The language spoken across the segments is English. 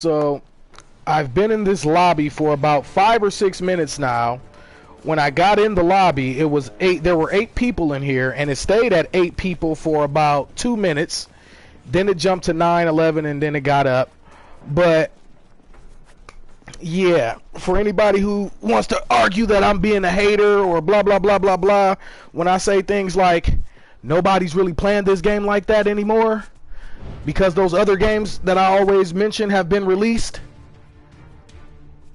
So I've been in this lobby for about 5 or 6 minutes now. When I got in the lobby, it was 8. There were 8 people in here, and it stayed at 8 people for about 2 minutes. Then it jumped to 9, 11, and then it got up. But yeah, for anybody who wants to argue that I'm being a hater or blah blah blah blah blah, when I say things like nobody's really playing this game like that anymore because those other games that I always mention have been released,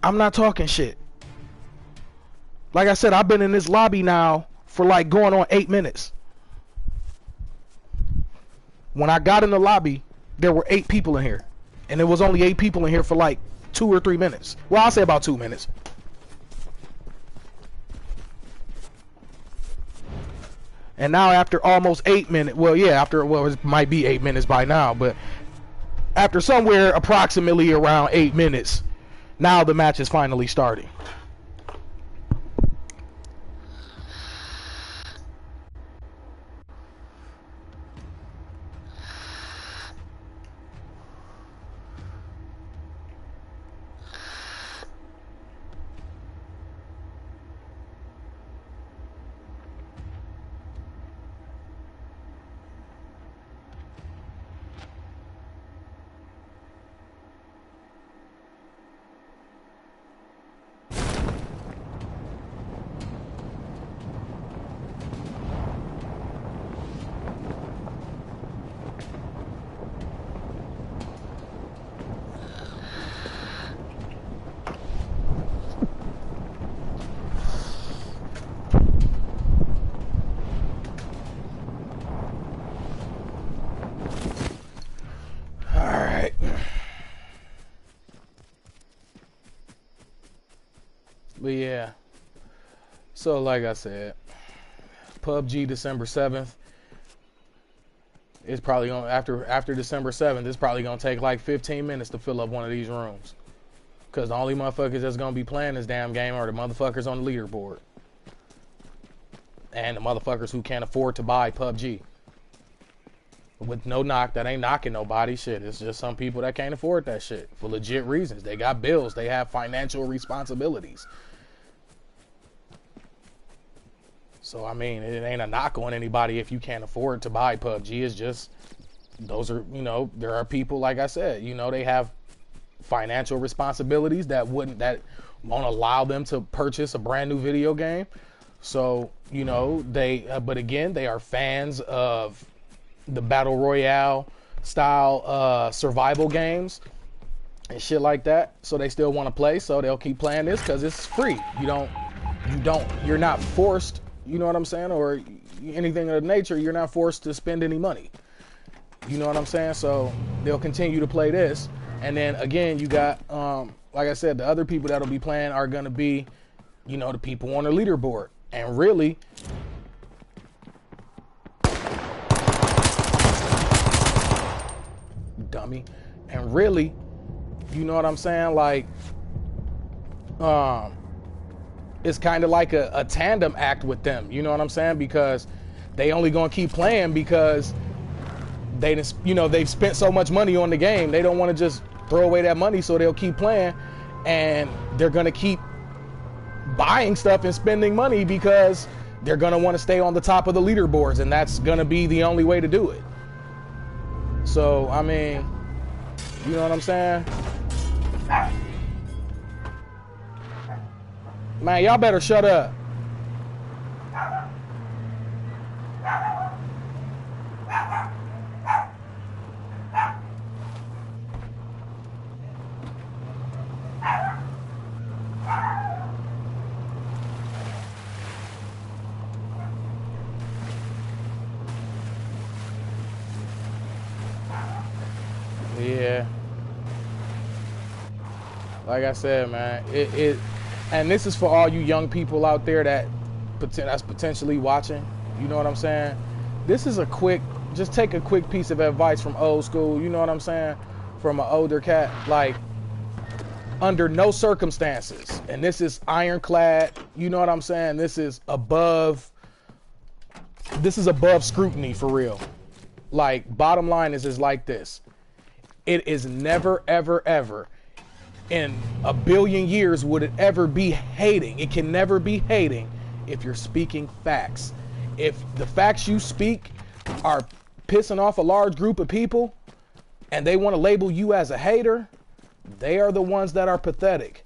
I'm not talking shit. Like I said, I've been in this lobby now for like going on 8 minutes. When I got in the lobby, there were 8 people in here. And it was only 8 people in here for like 2 or 3 minutes. Well, I'll say about 2 minutes. And now after almost 8 minutes, well, yeah, it might be 8 minutes by now, but after somewhere approximately around 8 minutes, now the match is finally starting. But yeah, so like I said, PUBG December 7th. It's probably going after December 7th. It's probably gonna take like 15 minutes to fill up one of these rooms, cause the only motherfuckers that's gonna be playing this damn game are the motherfuckers on the leaderboard and the motherfuckers who can't afford to buy PUBG. With no knock, that ain't knocking nobody. Shit, it's just some people that can't afford that shit for legit reasons. They got bills. They have financial responsibilities. So, I mean, it ain't a knock on anybody if you can't afford to buy PUBG. It's just, those are, you know, there are people, like I said, you know, they have financial responsibilities that won't allow them to purchase a brand new video game. So, you know, but again, they are fans of the Battle Royale style survival games and shit like that. So they still want to play, so they'll keep playing this because it's free. You're not forced. You know what I'm saying? Or anything of the nature, you're not forced to spend any money. You know what I'm saying? So they'll continue to play this. And then again, you got, like I said, the other people that'll be playing are going to be, you know, the people on the leaderboard. And really, dummy. And really, you know what I'm saying? Like, it's kind of like a tandem act with them, you know what I'm saying? Because they only gonna keep playing because they just, you know, they've spent so much money on the game. They don't want to just throw away that money, so they'll keep playing, and they're gonna keep buying stuff and spending money because they're gonna want to stay on the top of the leaderboards, and that's gonna be the only way to do it. So, I mean, you know what I'm saying? Man, y'all better shut up. Yeah. Like I said, man, and this is for all you young people out there that's potentially watching. You know what I'm saying? This is just take a quick piece of advice from old school. You know what I'm saying? From an older cat. Like, under no circumstances, and this is ironclad. You know what I'm saying? This is above scrutiny for real. Like, bottom line is like this. It is never, ever, ever in a billion years would it ever be hating. It can never be hating if you're speaking facts. If the facts you speak are pissing off a large group of people and they want to label you as a hater, they are the ones that are pathetic.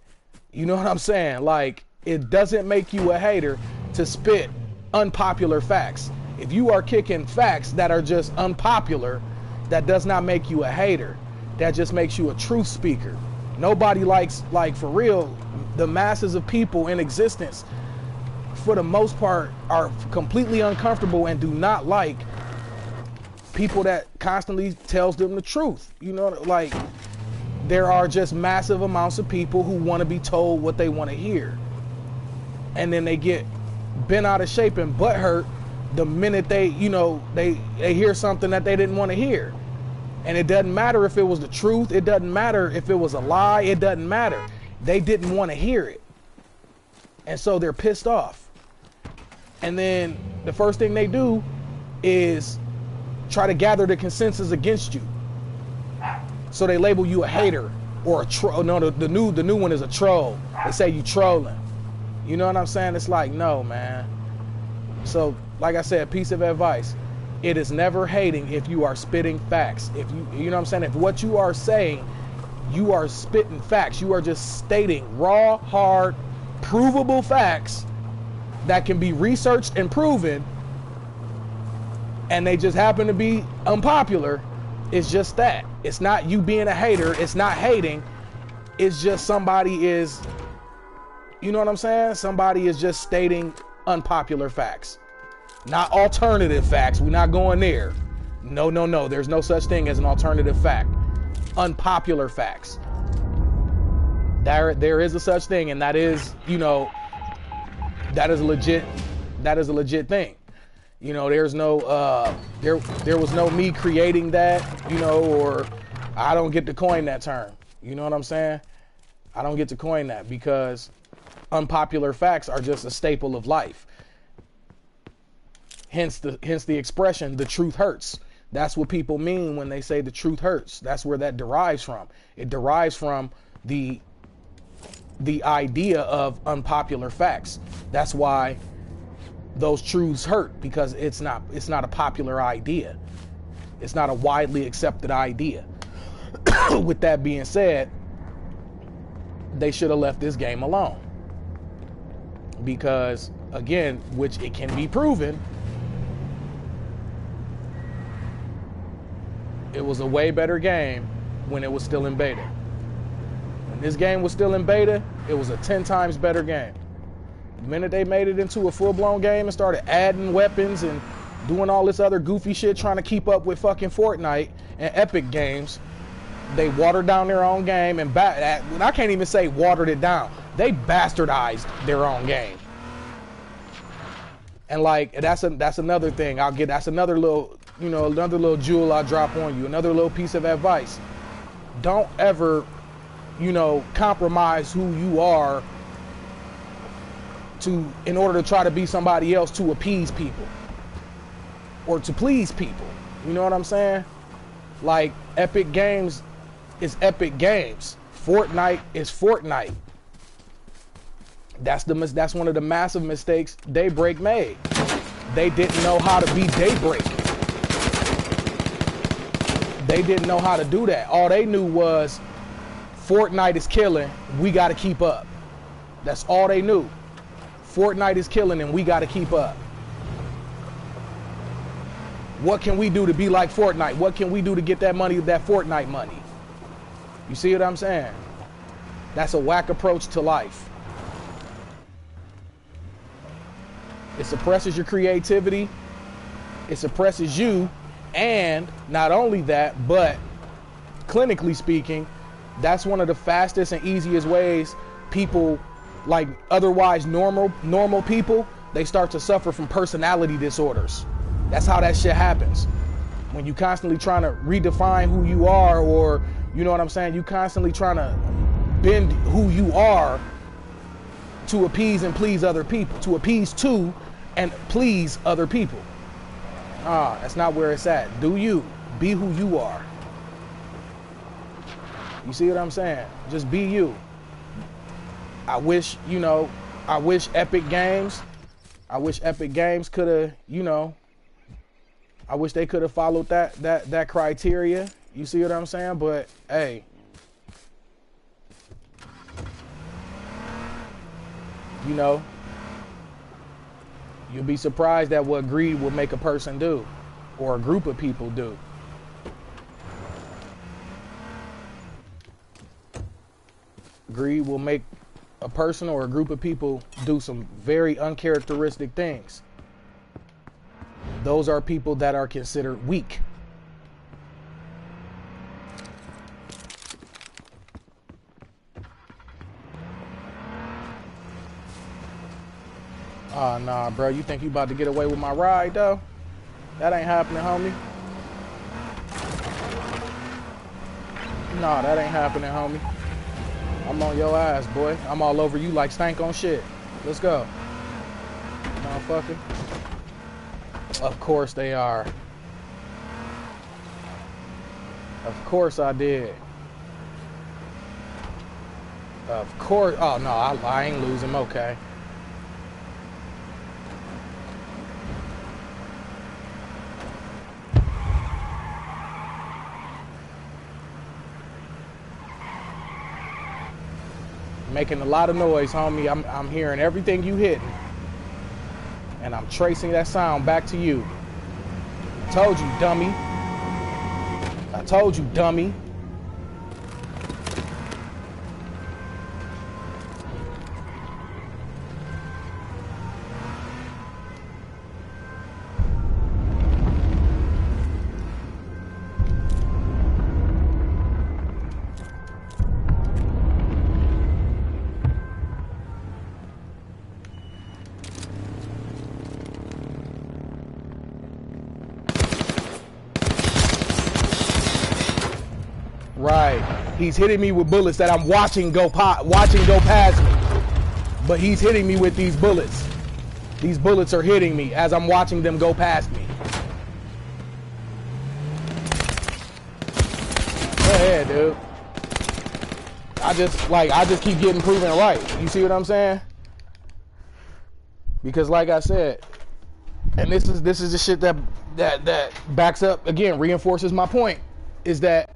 You know what I'm saying? Like, it doesn't make you a hater to spit unpopular facts. If you are kicking facts that are just unpopular, that does not make you a hater. That just makes you a truth speaker. Nobody likes, like, for real, the masses of people in existence, for the most part, are completely uncomfortable and do not like people that constantly tells them the truth. You know, like, there are just massive amounts of people who want to be told what they want to hear. And then they get bent out of shape and butthurt the minute they, you know, they hear something that they didn't want to hear. And it doesn't matter if it was the truth. It doesn't matter if it was a lie. It doesn't matter. They didn't want to hear it. And so they're pissed off. And then the first thing they do is try to gather the consensus against you. So they label you a hater or a troll. No, the new one is a troll. They say you trolling. You know what I'm saying? It's like, no, man. So, like I said, piece of advice. It is never hating if you are spitting facts. If you know what I'm saying? If what you are saying, you are spitting facts. You are just stating raw, hard, provable facts that can be researched and proven, and they just happen to be unpopular. It's just that. It's not you being a hater. It's not hating. It's just somebody is, you know what I'm saying? Somebody is just stating unpopular facts. Not alternative facts. We're not going there. No, no, no. There's no such thing as an alternative fact. Unpopular facts. There is a such thing, and that is, you know, that is legit. That is a legit thing. You know, there's no there was no me creating that, you know, or I don't get to coin that term. You know what I'm saying? I don't get to coin that because unpopular facts are just a staple of life. Hence the expression, the truth hurts. That's what people mean when they say the truth hurts. That's where that derives from. It derives from the idea of unpopular facts. That's why those truths hurt, because it's not a popular idea. It's not a widely accepted idea. With that being said, they should have left this game alone. Because, again, which it can be proven, it was a way better game when it was still in beta. When this game was still in beta, it was a 10 times better game. The minute they made it into a full-blown game and started adding weapons and doing all this other goofy shit, trying to keep up with fucking Fortnite and Epic Games, they watered down their own game. And I can't even say watered it down. They bastardized their own game. And like, that's another thing I'll get. That's another little, you know, another little jewel I'll drop on you. Another little piece of advice. Don't ever, you know, compromise who you are in order to try to be somebody else to appease people or to please people. You know what I'm saying? Like, Epic Games is Epic Games. Fortnite is Fortnite. That's one of the massive mistakes Daybreak made. They didn't know how to be Daybreak. They didn't know how to do that. All they knew was Fortnite is killing, we got to keep up. That's all they knew. Fortnite is killing and we got to keep up. What can we do to be like Fortnite? What can we do to get that money, that Fortnite money? You see what I'm saying? That's a whack approach to life. It suppresses your creativity. It suppresses you. And not only that, but clinically speaking, that's one of the fastest and easiest ways people, like otherwise normal people, they start to suffer from personality disorders. That's how that shit happens. When you constantly trying to redefine who you are, or, you know what I'm saying, you constantly trying to bend who you are to appease and please other people, to appease to and please other people. That's not where it's at. Do you. Be who you are. You see what I'm saying? Just be you. I wish, you know, I wish Epic Games could have, you know, I wish they could have followed that criteria. You see what I'm saying? But hey, you know, you'll be surprised at what greed will make a person do, or a group of people do. Greed will make a person or a group of people do some very uncharacteristic things. Those are people that are considered weak. Oh, nah, bro. You think you about to get away with my ride, though? That ain't happening, homie. Nah, that ain't happening, homie. I'm on your ass, boy. I'm all over you like stank on shit. Let's go. Motherfucker. Of course they are. Of course I did. Of course. Oh, no, I ain't losing. Okay. Making a lot of noise, homie. I'm hearing everything you hitting, and I'm tracing that sound back to you. I told you, dummy. I told you, dummy. Right. He's hitting me with bullets that I'm watching go past me. But he's hitting me with these bullets. These bullets are hitting me as I'm watching them go past me. Go ahead, dude. I just keep getting proven right. You see what I'm saying? Because like I said, and this is the shit that backs up, again, reinforces my point, is that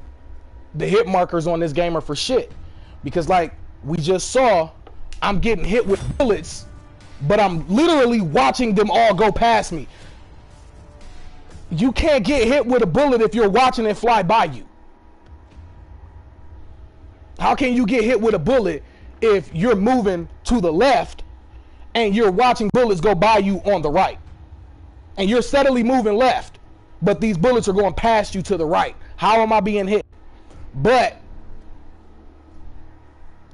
the hit markers on this game are for shit. Because like we just saw, I'm getting hit with bullets, but I'm literally watching them all go past me. You can't get hit with a bullet if you're watching it fly by you. How can you get hit with a bullet if you're moving to the left and you're watching bullets go by you on the right? And you're steadily moving left, but these bullets are going past you to the right. How am I being hit? But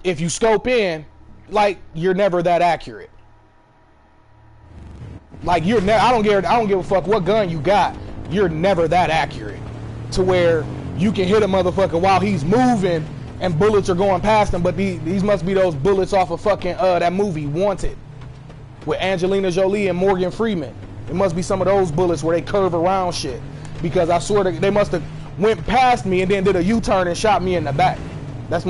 if you scope in, like, you're never that accurate. Like, I don't give a fuck what gun you got. You're never that accurate to where you can hit a motherfucker while he's moving and bullets are going past him. But these must be those bullets off of fucking that movie Wanted with Angelina Jolie and Morgan Freeman. It must be some of those bullets where they curve around shit, because I swear they must have went past me and then did a U-turn and shot me in the back. That's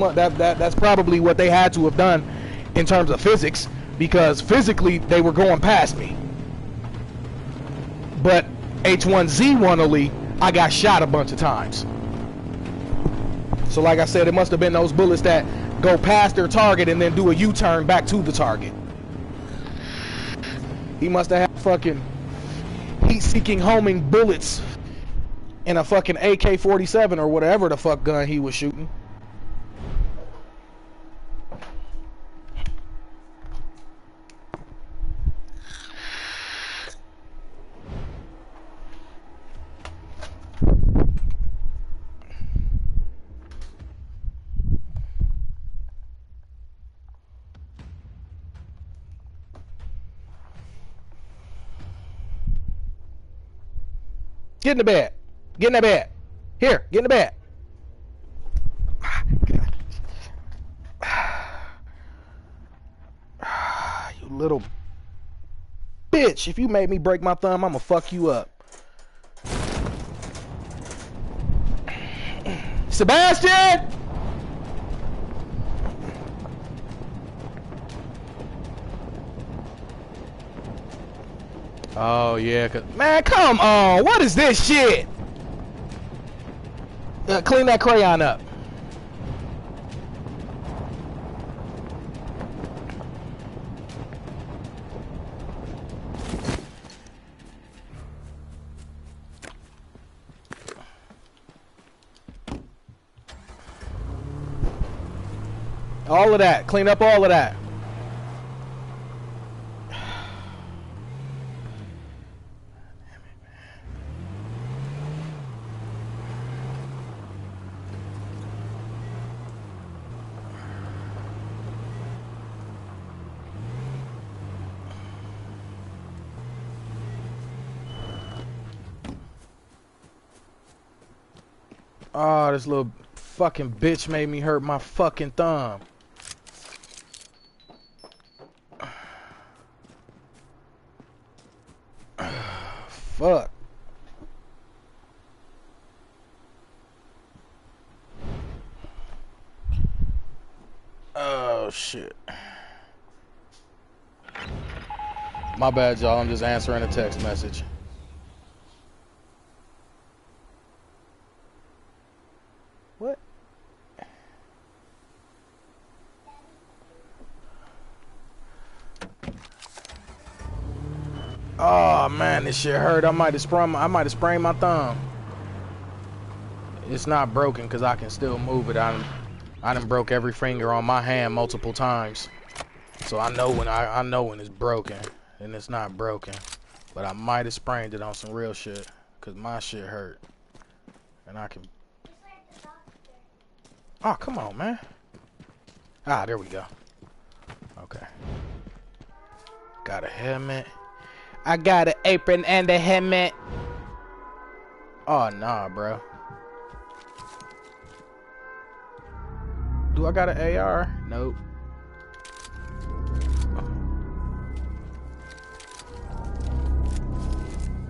probably what they had to have done in terms of physics, because physically they were going past me. But H1Z1-ly, I got shot a bunch of times. So like I said, it must have been those bullets that go past their target and then do a U-turn back to the target. He must have had fucking heat-seeking homing bullets in a fucking AK-47 or whatever the fuck gun he was shooting. Get in the bed. Get in the bed. Here, get in the bed. You little bitch. If you made me break my thumb, I'ma fuck you up. Sebastian! Oh yeah, man, come on! What is this shit? Clean that crayon up. All of that. Clean up all of that. Oh, this little fucking bitch made me hurt my fucking thumb. Fuck. Oh shit. My bad, y'all. I'm just answering a text message. What? Oh man, this shit hurt. I might have sprained my thumb. It's not broken because I can still move it. I done broke every finger on my hand multiple times, so I know when it's broken, and it's not broken. But I might have sprained it on some real shit because my shit hurt, and I can. Oh, come on, man. Ah, there we go. Okay. Got a helmet. I got an apron and a helmet. Oh, nah, bro. Do I got an AR? Nope.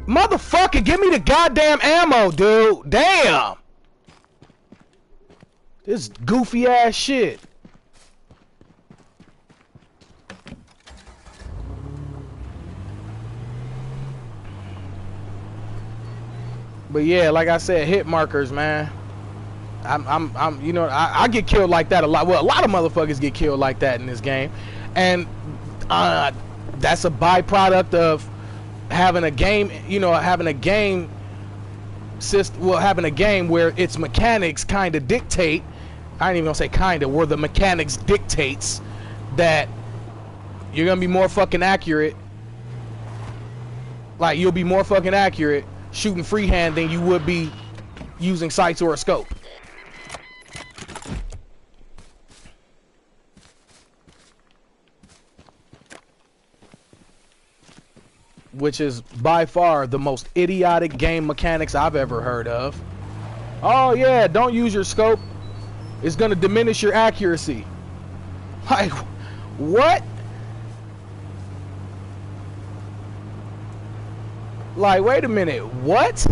Motherfucker, give me the goddamn ammo, dude. Damn. This goofy ass shit. But yeah, like I said, hit markers, man. I'm you know, I get killed like that a lot. Well, a lot of motherfuckers get killed like that in this game, and that's a byproduct of having a game. You know, having a game system. Well, having a game where its mechanics kind of dictate. I ain't even gonna say kinda. Where the mechanics dictates that you're gonna be more fucking accurate. Like you'll be more fucking accurate shooting freehand than you would be using sights or a scope. Which is by far the most idiotic game mechanics I've ever heard of. Oh yeah, don't use your scope. It's gonna diminish your accuracy. Like, what? Like, wait a minute, what?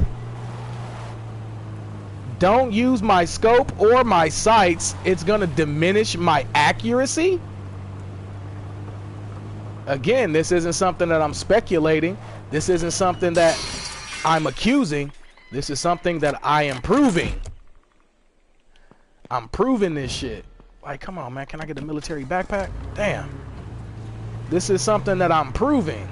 Don't use my scope or my sights. It's gonna diminish my accuracy? Again, this isn't something that I'm speculating. This isn't something that I'm accusing. This is something that I am proving. I'm proving this shit. Like, come on, man. Can I get a military backpack? Damn. This is something that I'm proving.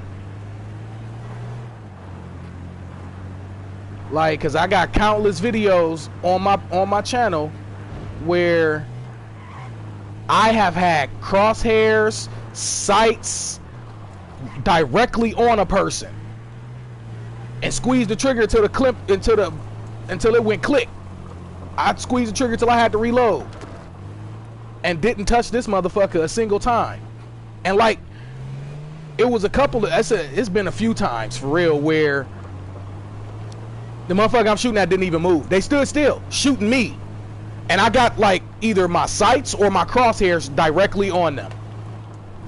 Like, cause I got countless videos on my channel where I have had crosshairs, sights directly on a person and squeezed the trigger until it went click. I squeezed the trigger till I had to reload and didn't touch this motherfucker a single time. And like, it was a couple of, it's been a few times for real where the motherfucker I'm shooting at didn't even move. They stood still, shooting me. And I got like either my sights or my crosshairs directly on them.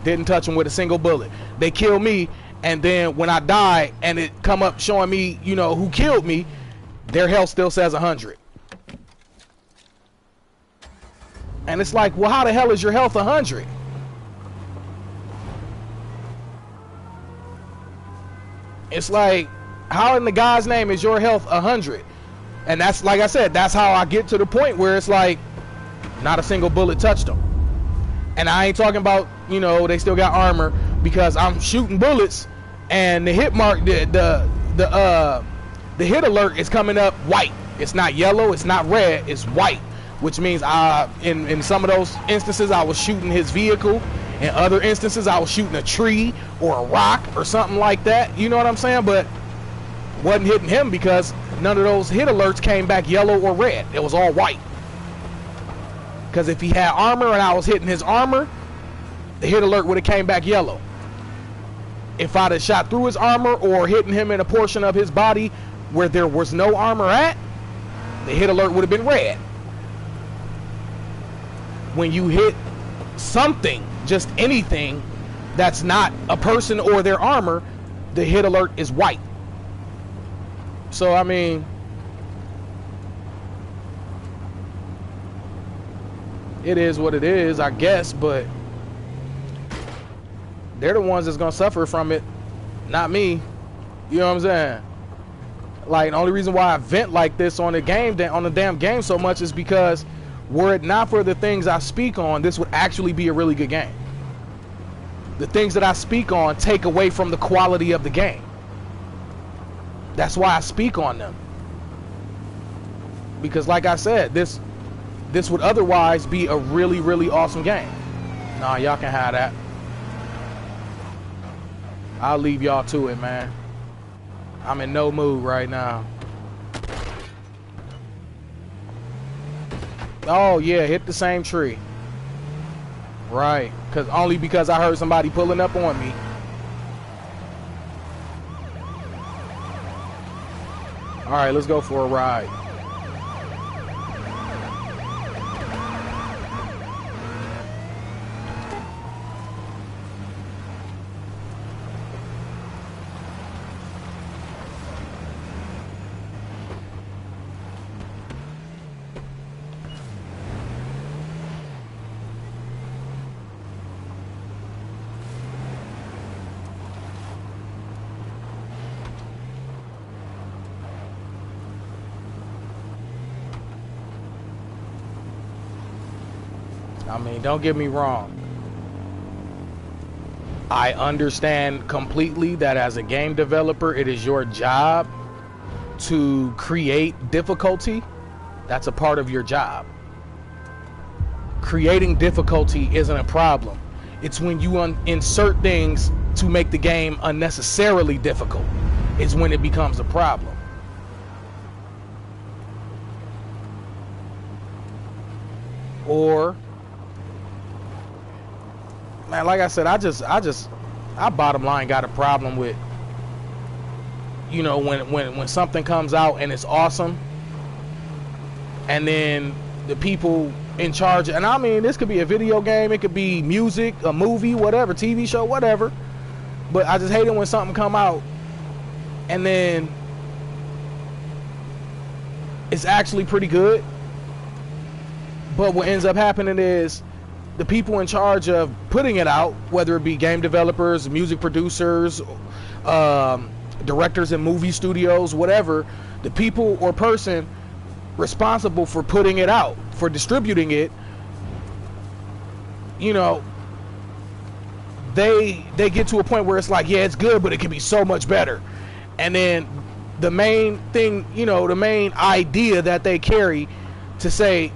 Didn't touch them with a single bullet. They killed me, and then when I die and it come up showing me, you know, who killed me, their health still says 100. And it's like, well, how the hell is your health 100? It's like, how in the God's name is your health 100? And that's, like I said, that's how I get to the point where it's like, not a single bullet touched them. And I ain't talking about, you know, they still got armor, because I'm shooting bullets and the hit mark, the hit alert is coming up white. It's not yellow, it's not red, it's white, which means in some of those instances I was shooting his vehicle. In other instances I was shooting a tree or a rock or something like that. You know what I'm saying? But wasn't hitting him because none of those hit alerts came back yellow or red. It was all white. Because if he had armor and I was hitting his armor, the hit alert would have came back yellow. If I'd have shot through his armor or hitting him in a portion of his body where there was no armor at, the hit alert would have been red. When you hit something, just anything that's not a person or their armor, the hit alert is white. So I mean, it is what it is, I guess, but they're the ones that's gonna suffer from it, not me. You know what I'm saying? Like, the only reason why I vent like this on the game, on the damn game so much, is because were it not for the things I speak on, this would actually be a really good game. The things that I speak on take away from the quality of the game. That's why I speak on them. Because like I said, this would otherwise be a really, really awesome game. Nah, y'all can have that. I'll leave y'all to it, man. I'm in no mood right now. Oh yeah, hit the same tree. Right, only because I heard somebody pulling up on me. All right, let's go for a ride. I mean, don't get me wrong. I understand completely that as a game developer, it is your job to create difficulty. That's a part of your job. Creating difficulty isn't a problem. It's when you insert things to make the game unnecessarily difficult is when it becomes a problem. Or, man, like I said, I bottom line got a problem with, you know, when something comes out and it's awesome, and then the people in charge, and I mean, this could be a video game, it could be music, a movie, whatever, TV show, whatever, but I just hate it when something come out and then it's actually pretty good, but what ends up happening is the people in charge of putting it out, whether it be game developers, music producers, directors in movie studios, whatever, the people or person responsible for putting it out, for distributing it, you know, they get to a point where it's like, yeah, it's good, but it can be so much better. And then the main thing, you know, the main idea that they carry to say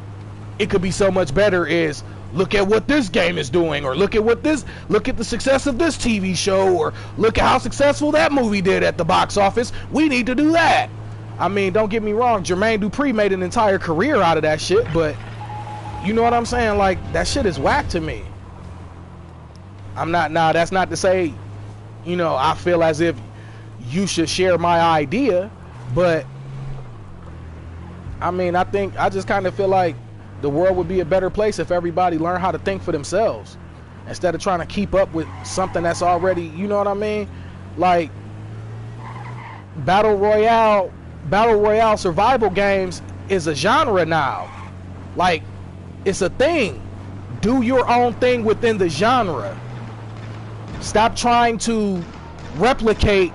it could be so much better is, look at what this game is doing, or look at the success of this TV show, or look at how successful that movie did at the box office. We need to do that. I mean, don't get me wrong, Jermaine Dupri made an entire career out of that shit, but you know what I'm saying? Like, that shit is whack to me. That's not to say, you know, I feel as if you should share my idea, but I mean, I just kind of feel like the world would be a better place if everybody learned how to think for themselves instead of trying to keep up with something that's already, you know what I mean? Like, battle royale survival games is a genre now. Like, it's a thing. Do your own thing within the genre. Stop trying to replicate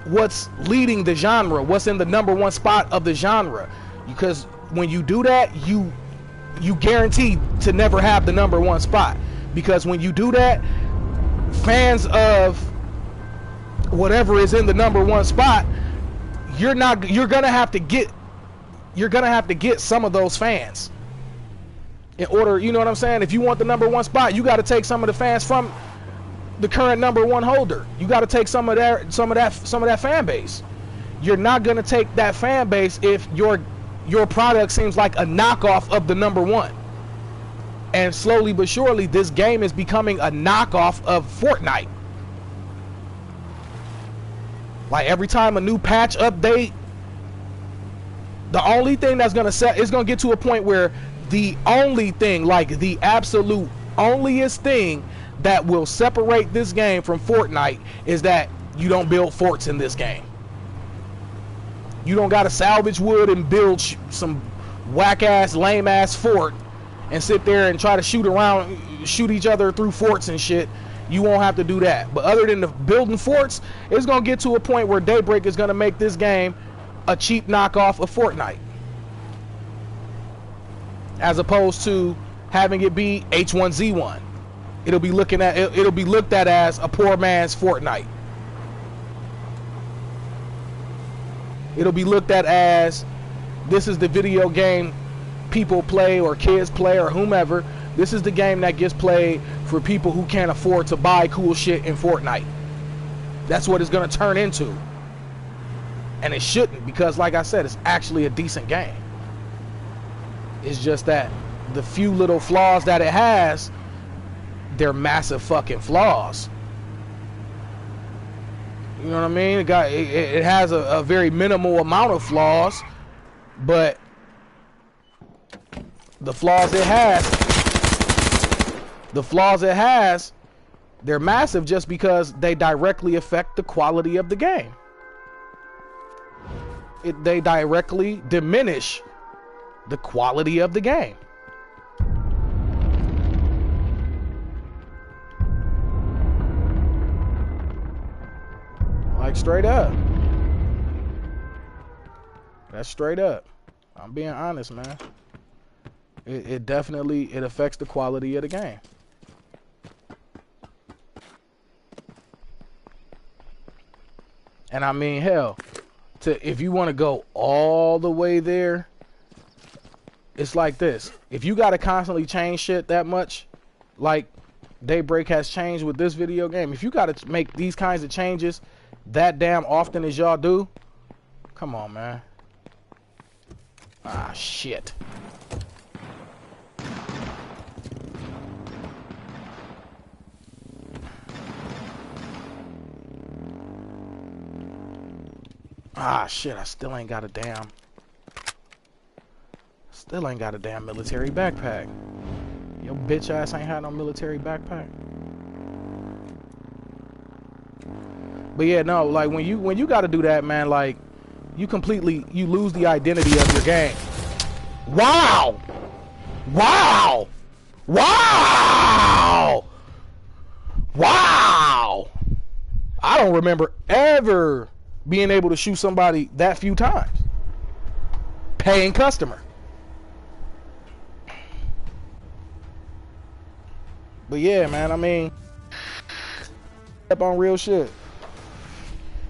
what's leading the genre, what's in the #1 spot of the genre. Because when you do that, you guarantee to never have the #1 spot. Because when you do that, fans of whatever is in the #1 spot, you're gonna have to get some of those fans in order, you know what I'm saying? If you want the #1 spot, you got to take some of the fans from the current #1 holder. You got to take some of that fan base. You're not gonna take that fan base if your product seems like a knockoff of the #1. And slowly but surely, this game is becoming a knockoff of Fortnite. Like every time a new patch update, the only thing that's gonna set is gonna get to a point where the only thing, like the absolute onlyest thing that will separate this game from Fortnite is that you don't build forts in this game. You don't gotta salvage wood and build some whack ass, lame ass fort and sit there and try to shoot each other through forts and shit. You won't have to do that. But other than the building forts, it's gonna get to a point where Daybreak is gonna make this game a cheap knockoff of Fortnite, as opposed to having it be H1Z1. It'll be looked at as a poor man's Fortnite. It'll be looked at as, this is the video game people play or kids play or whomever. This is the game that gets played for people who can't afford to buy cool shit in Fortnite. That's what it's gonna turn into. And it shouldn't, because like I said, it's actually a decent game. It's just that the few little flaws that it has, they're massive fucking flaws. You know what I mean? It has a very minimal amount of flaws, but the flaws it has, they're massive just because they directly affect the quality of the game. They directly diminish the quality of the game. Like straight up. That's straight up. I'm being honest, man. It definitely affects the quality of the game. And I mean, hell, if you want to go all the way there, it's like this. If you got to constantly change shit that much, like Daybreak has changed with this video game, if you got to make these kinds of changes that damn often as y'all do, come on, man. Ah, shit. Ah, shit, I still ain't got a damn military backpack. Your bitch ass ain't had no military backpack. But yeah, no, like when you got to do that, man, like you lose the identity of your game. Wow! Wow! Wow! Wow! I don't remember ever being able to shoot somebody that few times. Paying customer. But yeah, man, I mean, up on real shit.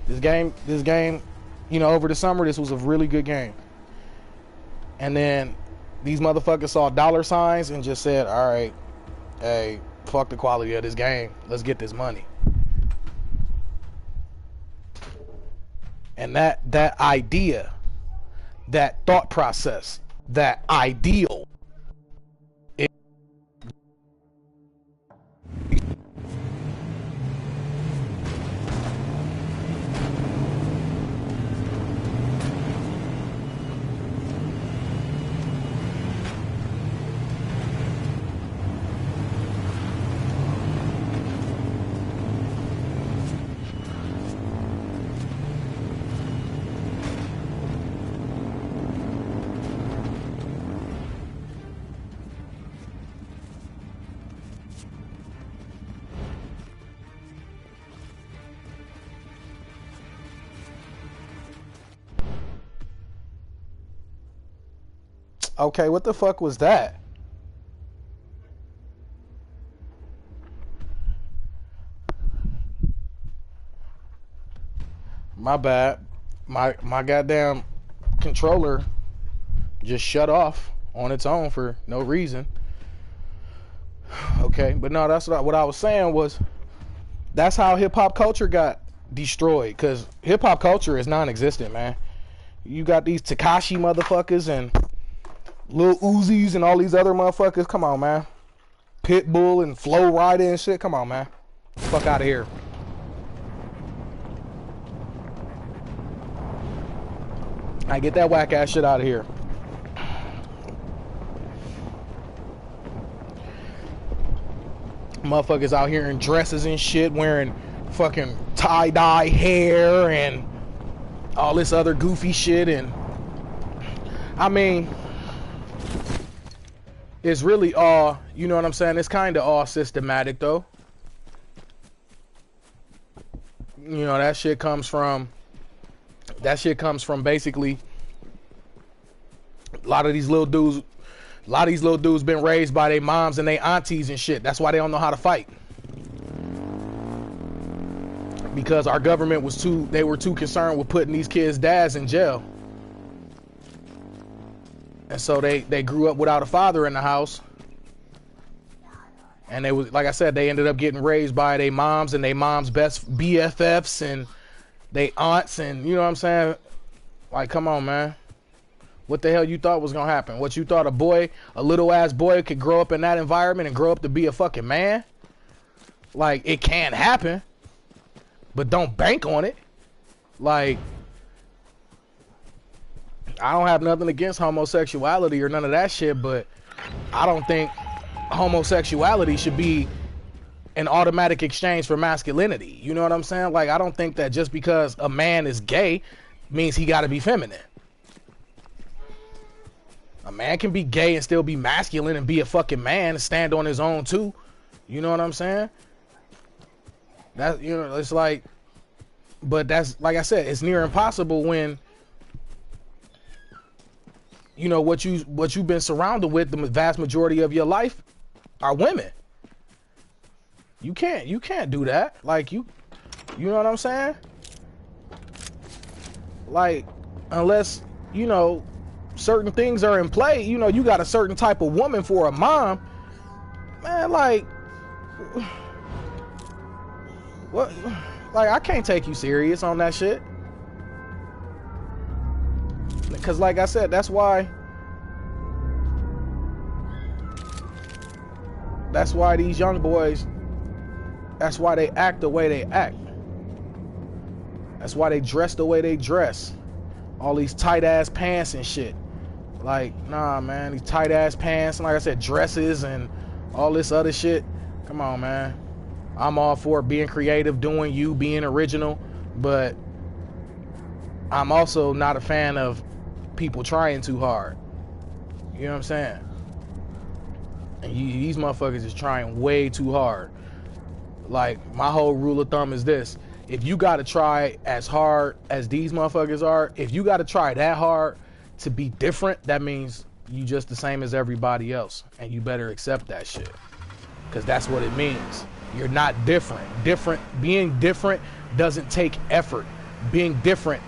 This game, you know, over the summer, this was a really good game. And then these motherfuckers saw $signs and just said, all right, hey, fuck the quality of this game. Let's get this money. And that idea, that thought process, that ideal, Okay, what the fuck was that? My bad. My goddamn controller just shut off on its own for no reason. Okay, but no, that's what I was saying was that's how hip hop culture got destroyed, because hip hop culture is non-existent, man. You got these Tekashi motherfuckers and Lil Uzis and all these other motherfuckers. Come on, man. Pitbull and Flo Rida and shit. Come on, man. Fuck out of here. I get that whack ass shit out of here. Motherfuckers out here in dresses and shit, wearing fucking tie-dye hair and all this other goofy shit. And I mean, it's really all, you know what I'm saying? It's kind of all systematic, though. You know, that shit comes from basically a lot of these little dudes been raised by their moms and their aunties and shit. That's why they don't know how to fight. Because our government they were too concerned with putting these kids' dads in jail. And so they grew up without a father in the house. And they was, like I said, they ended up getting raised by their moms and their mom's best BFFs and they aunts, and you know what I'm saying? Like, come on, man. What the hell you thought was gonna happen? What you thought a little ass boy could grow up in that environment and grow up to be a fucking man? Like, it can happen, but don't bank on it. Like, I don't have nothing against homosexuality or none of that shit, but I don't think homosexuality should be an automatic exchange for masculinity. You know what I'm saying? Like, I don't think that just because a man is gay means he gotta be feminine. A man can be gay and still be masculine and be a fucking man and stand on his own too. You know what I'm saying? That, you know, it's like, but that's, like I said, it's near impossible when, you know, what you've been surrounded with the vast majority of your life are women. You can't do that. Like, you know what I'm saying? Like, unless, you know, certain things are in play, you know, you got a certain type of woman for a mom, man, like, what, like, I can't take you serious on that shit. Because, like I said, that's why these young boys, that's why they act the way they act. That's why they dress the way they dress. All these tight ass pants and shit. Like, nah, man, these tight ass pants and, like I said, dresses and all this other shit. Come on, man. I'm all for being creative, doing you, being original, but I'm also not a fan of people trying too hard. You know what I'm saying? And these motherfuckers is trying way too hard. Like, my whole rule of thumb is this: if you gotta try as hard as these motherfuckers are, if you gotta try that hard to be different, that means you just the same as everybody else, and you better accept that shit, because that's what it means. You're not different. Being different doesn't take effort. Being different,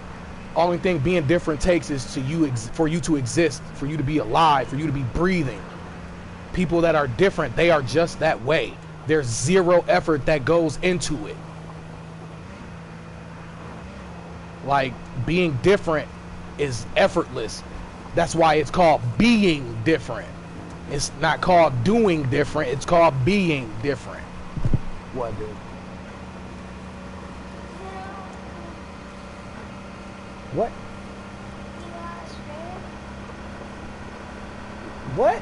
only thing being different takes is for you to exist, for you to be alive, for you to be breathing. People that are different, they are just that way. There's zero effort that goes into it. Like, being different is effortless. That's why it's called being different. It's not called doing different, it's called being different. What, dude? What? What?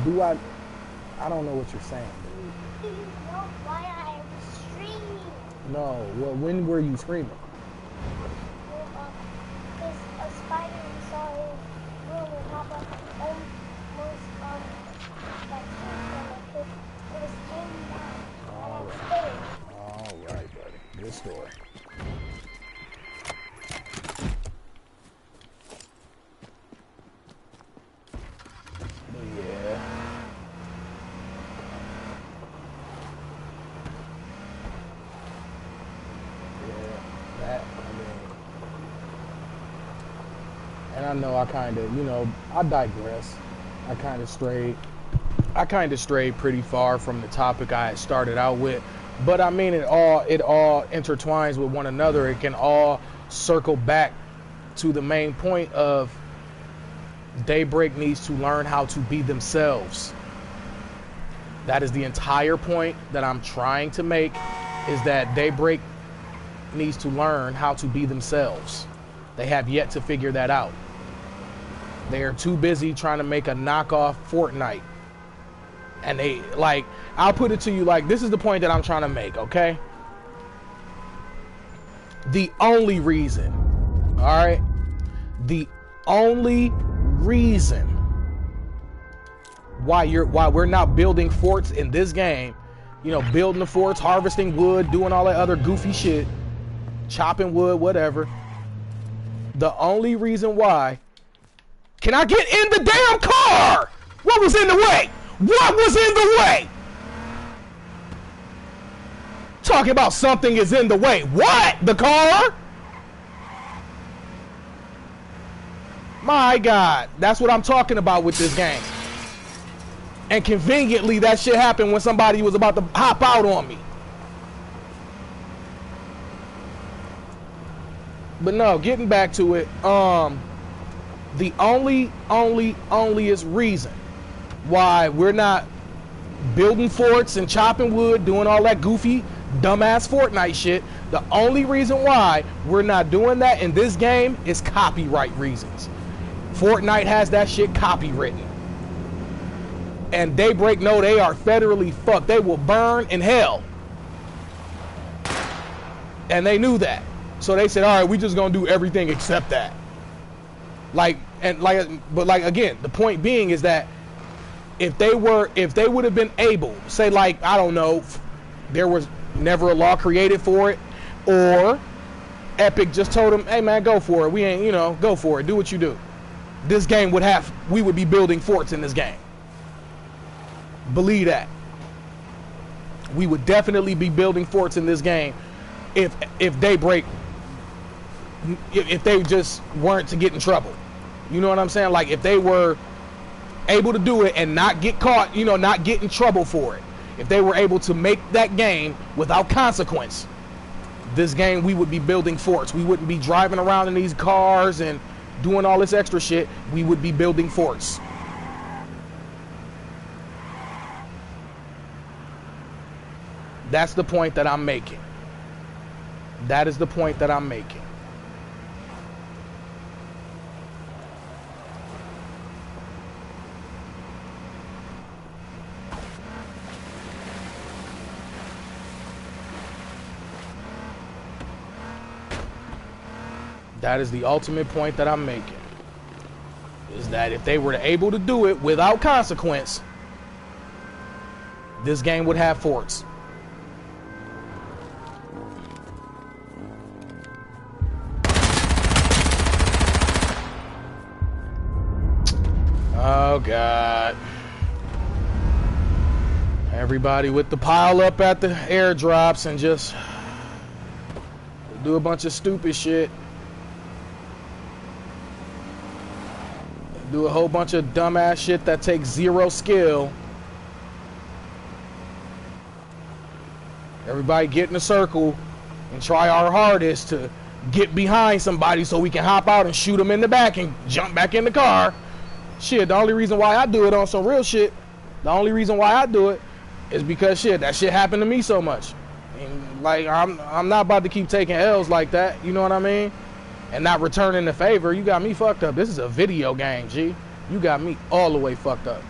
Do I don't know what you're saying, dude. Do you know why I was screaming? No, well, when were you screaming? Because a spider saw his room and pop up almost like it was hanging down. And I was scared. All right, buddy. Good story. know I kind of, you know, I digress. I kind of strayed pretty far from the topic I had started out with. But I mean, it all intertwines with one another. It can all circle back to the main point of Daybreak needs to learn how to be themselves. That is the entire point that I'm trying to make, is that Daybreak needs to learn how to be themselves. They have yet to figure that out. They are too busy trying to make a knockoff Fortnite. And they, like, I'll put it to you like, this is the point that I'm trying to make, okay? The only reason, all right? The only reason why we're not building forts in this game, you know, building the forts, harvesting wood, doing all that other goofy shit, chopping wood, whatever. The only reason why, can I get in the damn car? What was in the way? What was in the way? Talking about something is in the way. What? The car? My God, that's what I'm talking about with this game. And conveniently, that shit happened when somebody was about to hop out on me. But no, getting back to it, the onlyest reason why we're not building forts and chopping wood, doing all that goofy, dumbass Fortnite shit, the only reason why we're not doing that in this game is copyright reasons. Fortnite has that shit copywritten. And Daybreak know they are federally fucked. They will burn in hell. And they knew that. So they said, all right, we just gonna do everything except that. But again, the point being is that if they would have been able, say, like, I don't know, there was never a law created for it, or Epic just told them, hey man, go for it. We ain't, you know, go for it. Do what you do. This game we would be building forts in this game. Believe that. We would definitely be building forts in this game if Daybreak, if they just weren't to get in trouble. You know what I'm saying? Like, if they were able to do it and not get caught, you know, not get in trouble for it. If they were able to make that game without consequence, this game, we would be building forts. We wouldn't be driving around in these cars and doing all this extra shit. We would be building forts. That's the point that I'm making. That is the point that I'm making. That is the ultimate point that I'm making. Is that if they were able to do it without consequence, this game would have forts. Oh God. Everybody with the pile up at the airdrops and just do a bunch of stupid shit. Do a whole bunch of dumbass shit that takes zero skill. Everybody get in a circle and try our hardest to get behind somebody so we can hop out and shoot them in the back and jump back in the car. Shit, the only reason why I do it on some real shit, the only reason why I do it is because shit, that shit happened to me so much. And like, I'm not about to keep taking L's like that, you know what I mean? And not returning the favor. You got me fucked up. This is a video game, G. You got me all the way fucked up.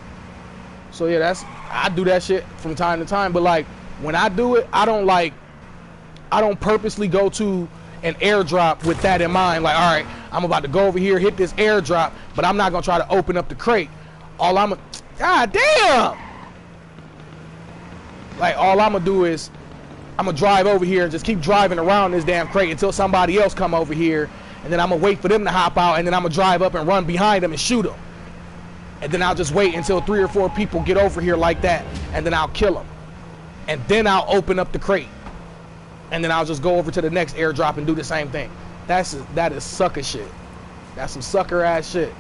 So yeah, I do that shit from time to time, but like, when I do it, I don't purposely go to an airdrop with that in mind. Like, all right, I'm about to go over here, hit this airdrop, but I'm not gonna try to open up the crate. God damn! Like, all I'm gonna do is, I'm gonna drive over here and just keep driving around this damn crate until somebody else come over here, and then I'm gonna wait for them to hop out, and then I'm gonna drive up and run behind them and shoot them. And then I'll just wait until 3 or 4 people get over here like that, and then I'll kill them. And then I'll open up the crate. And then I'll just go over to the next airdrop and do the same thing. That is sucker shit. That's some sucker ass shit.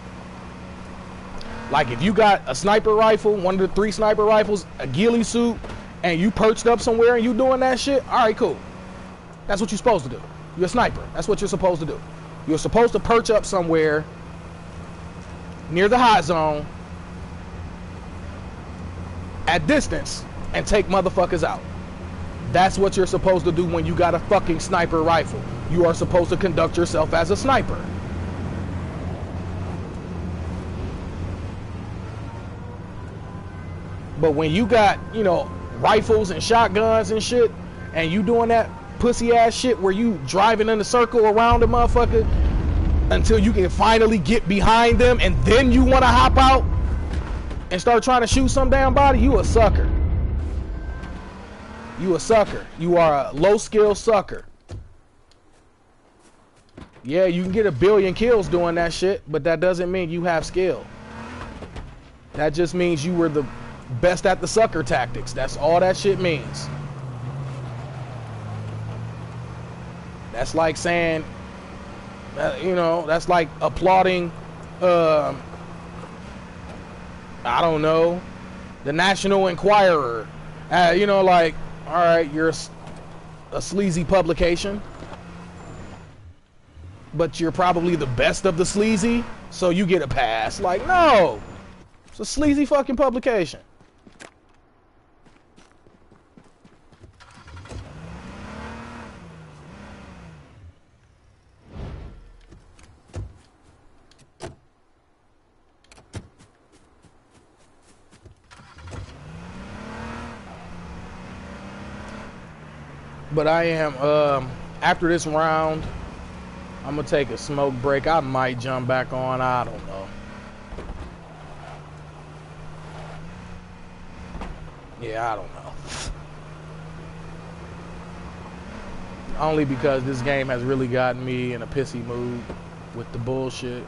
Like if you got a sniper rifle, one of the 3 sniper rifles, a ghillie suit, and you perched up somewhere and you doing that shit, all right, cool. That's what you're supposed to do. You're a sniper. That's what you're supposed to do. You're supposed to perch up somewhere near the hot zone at distance and take motherfuckers out. That's what you're supposed to do when you got a fucking sniper rifle. You are supposed to conduct yourself as a sniper. But when you got, you know, rifles and shotguns and shit, and you doing that pussy ass shit where you driving in a circle around the motherfucker until you can finally get behind them, and then you want to hop out and start trying to shoot some damn body, you a sucker. You a sucker. You are a low skill sucker. Yeah, you can get a billion kills doing that shit, but that doesn't mean you have skill. That just means you were the best at the sucker tactics. That's all that shit means. That's like saying, you know, that's like applauding, I don't know, the National Enquirer. You know, like, all right, you're a sleazy publication, but you're probably the best of the sleazy, so you get a pass. Like, no, it's a sleazy fucking publication. But I am, after this round, I'm gonna take a smoke break. I might jump back on, I don't know. Yeah, I don't know. Only because this game has really gotten me in a pissy mood with the bullshit.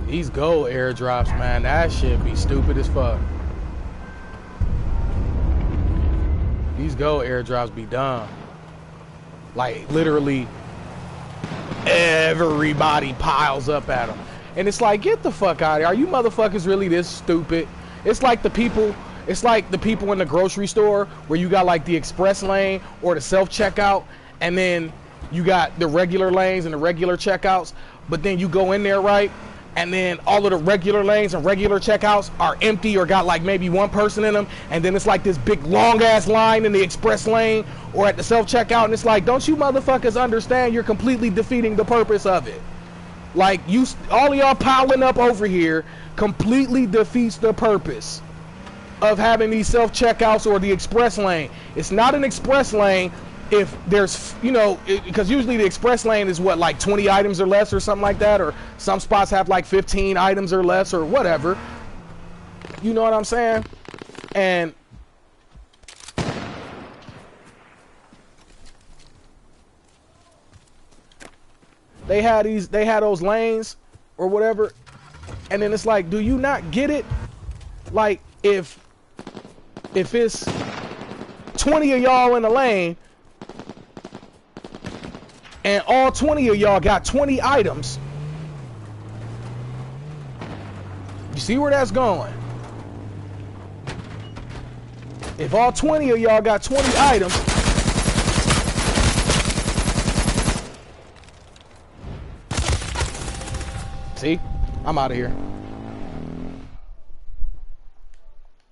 These gold airdrops, man, that shit be stupid as fuck. These gold airdrops be dumb. Like, literally, everybody piles up at them. And it's like, get the fuck out of here. Are you motherfuckers really this stupid? It's like the people in the grocery store where you got like the express lane or the self-checkout, and then you got the regular lanes and the regular checkouts, but then you go in there, right? And then all of the regular lanes and regular checkouts are empty or got like maybe one person in them, and then it's like this big long ass line in the express lane or at the self-checkout, and it's like, don't you motherfuckers understand you're completely defeating the purpose of it? Like, you, all of y'all piling up over here completely defeats the purpose of having these self-checkouts or the express lane. It's not an express lane if there's, you know, because usually the express lane is what, like 20 items or less or something like that, or some spots have like 15 items or less or whatever. You know what I'm saying? And they had those lanes or whatever, and then it's like, do you not get it? Like, if it's 20 of y'all in the lane and all 20 of y'all got 20 items, you see where that's going? If all 20 of y'all got 20 items, see, I'm out of here.